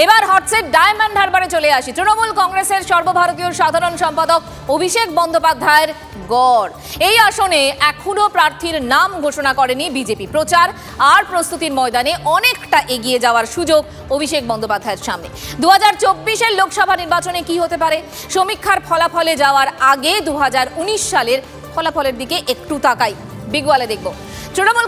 এবার হটসেট ডায়মন্ড হারবারে চলে আসি। তৃণমূল কংগ্রেসের সর্বভারতীয় সাধারণ সম্পাদক অভিষেক বন্দ্যোপাধ্যায়ের গড়। এই আসনে এখনো প্রার্থীর নাম ঘোষণা করেনি বিজেপি। প্রচার আর প্রস্তুতির ময়দানে অনেকটা এগিয়ে যাওয়ার সুযোগ অভিষেক বন্দ্যোপাধ্যায়ের সামনে। 2024-এর লোকসভা নির্বাচনে কি হতে পারে? সমীক্ষার ফলাফলে যাওয়ার আগে 2019 সালের ফলাফলের দিকে একটু তাকাই, বিগওয়ালে দেখব। তৃণমূল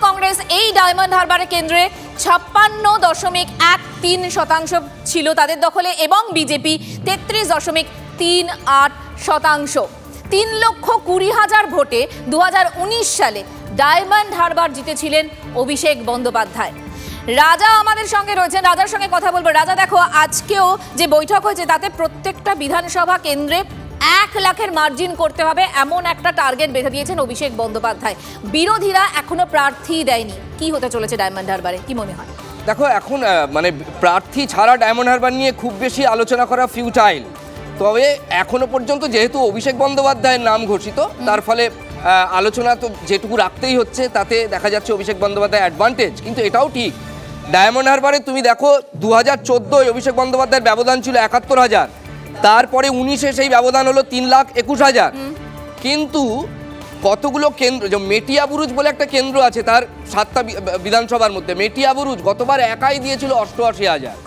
কংগ্রেস এই ডায়মন্ড হারবার কেন্দ্রে 56.13% ছিল তাদের দখলে এবং বিজেপি 33.38%। 3,20,000 ভোটে 2019 সালে ডায়মন্ড হারবার জিতেছিলেন অভিষেক বন্দ্যোপাধ্যায়। রাজা আমাদের সঙ্গে রয়েছেন, রাজার সঙ্গে কথা বলবো। রাজা, দেখো আজকেও যে বৈঠক হয়েছে তাতে প্রত্যেকটা বিধানসভা কেন্দ্রে 1 লাখের মার্জিন করতে হবে এমন একটা টার্গেট বেঁধে দিয়েছেন অভিষেক বন্দ্যোপাধ্যায়। বিরোধীরা এখনো প্রার্থী দেয়নি। কি হতে চলেছে ডায়মন্ড হারবারে, কি মনে হয়? দেখো, এখন মানে প্রার্থী ছাড়া ডায়মন্ড হারবার নিয়ে খুব বেশি আলোচনা করা ফিউটাইল। তবে এখনো পর্যন্ত যেহেতু অভিষেক বন্দ্যোপাধ্যায়ের নাম ঘোষিত, তার ফলে আলোচনা তো যেটুকু রাখতেই হচ্ছে, তাতে দেখা যাচ্ছে অভিষেক বন্দ্যোপাধ্যায় অ্যাডভান্টেজ। কিন্তু এটাও ঠিক, ডায়মন্ড হারবারে তুমি দেখো 2014 অভিষেক বন্দ্যোপাধ্যায়ের ব্যবধান ছিল 71,000, তারপরে 19-এ সেই ব্যবধান হলো 3,21,000। কিন্তু কতগুলো কেন্দ্র, যে মেটিয়াবুরুজ বলে একটা কেন্দ্র আছে, তার 7টা বিধানসভার মধ্যে মেটিয়াবুরুজ গতবার একাই দিয়েছিল 88,000।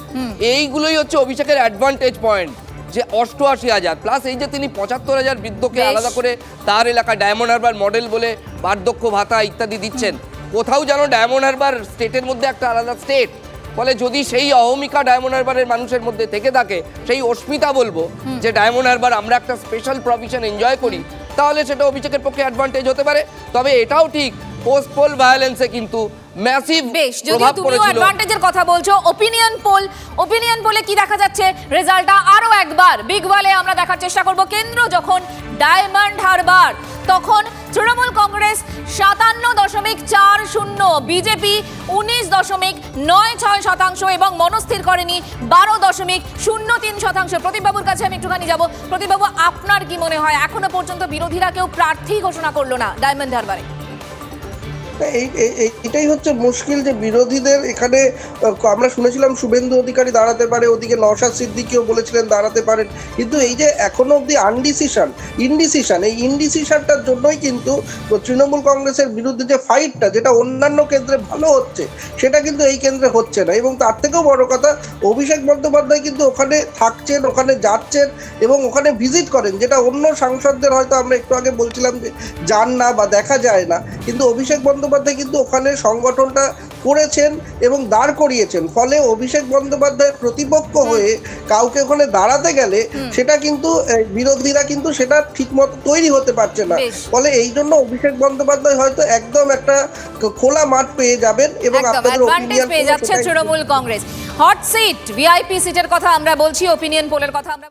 এইগুলোই হচ্ছে অভিষেকের অ্যাডভান্টেজ পয়েন্ট, যে 88,000 প্লাস এই যে তিনি 75,000 বৃদ্ধকে আলাদা করে তার এলাকা ডায়মন্ড হারবার মডেল বলে বার্ধক্য ভাতা ইত্যাদি দিচ্ছেন। কোথাও যেন ডায়মন্ড হারবার স্টেটের মধ্যে একটা আলাদা স্টেট, ফলে যদি সেই অহমিকা ডায়মন্ড হারবারের মানুষের মধ্যে থেকে থাকে, সেই অস্মিতা বলবো যে ডায়মন্ড হারবার আমরা একটা স্পেশাল প্রভিশন এনজয় করি, তাহলে সেটা অভিষেকের পক্ষে অ্যাডভান্টেজ হতে পারে। তবে এটাও ঠিক, পোস্ট পোল ভায়োলেন্সে কিন্তু ম্যাসিভ প্রভাব পড়েছিল। তুমিও অ্যাডভান্টেজের কথা বলছো, ওপিনিয়ন পোলে কি দেখা যাচ্ছে রেজাল্টটা আরো একবার বিগওয়ালে আমরা দেখার চেষ্টা করব। কেন্দ্র যখন ডায়মন্ড হারবার, তখন তৃণমূল কংগ্রেস 57.40, বিজেপি 19.96% এবং মনস্থির করেনি 12.03%। প্রদীপবাবুর কাছে আমি একটুখানি যাব। প্রদীপবাবু, আপনার কি মনে হয় এখনো পর্যন্ত বিরোধীরা কেউ প্রার্থী ঘোষণা করলো না ডায়মন্ড হারবারে? এটাই হচ্ছে মুশকিল, যে বিরোধীদের এখানে আমরা শুনেছিলাম শুভেন্দু অধিকারী দাঁড়াতে পারে, ওদিকে নওশাদ সিদ্দিকীও বলেছিলেন দাঁড়াতে পারেন, কিন্তু এই যে এখনো অবধি ইনডিসিশন, এই ইনডিসিশনটার জন্যই কিন্তু তৃণমূল কংগ্রেসের বিরুদ্ধে যে ফাইটটা, যেটা অন্যান্য কেন্দ্রে ভালো হচ্ছে, সেটা কিন্তু এই কেন্দ্রে হচ্ছে না। এবং তার থেকেও বড় কথা, অভিষেক বন্দ্যোপাধ্যায় কিন্তু ওখানে থাকছেন, ওখানে যাচ্ছেন এবং ওখানে ভিজিট করেন, যেটা অন্য সাংসদদের হয়তো আমরা একটু আগে বলছিলাম যে যান না বা দেখা যায় না, কিন্তু অভিষেক বন্দ্যোপাধ্যায় কিন্তু ওখানে সংগঠনটা করেছেন এবং দাঁড় করিয়েছেন। ফলে অভিষেক বন্দ্যোপাধ্যায়ের প্রতিপক্ষ হয়ে কাউকে ওখানে দাঁড়াতে গেলে সেটা কিন্তু বিরোধীরা কিন্তু সেটা ঠিকমতো তৈরি হতে পারছে না। ফলে এই জন্য অভিষেক বন্দ্যোপাধ্যায় হয়তো একদম একটা খোলা মাঠ পেয়ে যাবেন এবং আপনাদের অ্যাডভান্টেজ পেয়ে যাচ্ছে Trinamool Congress. Hot seat, VIP সিটের কথা আমরা বলছি, ওপিনিয়ন পোলের কথা আমরা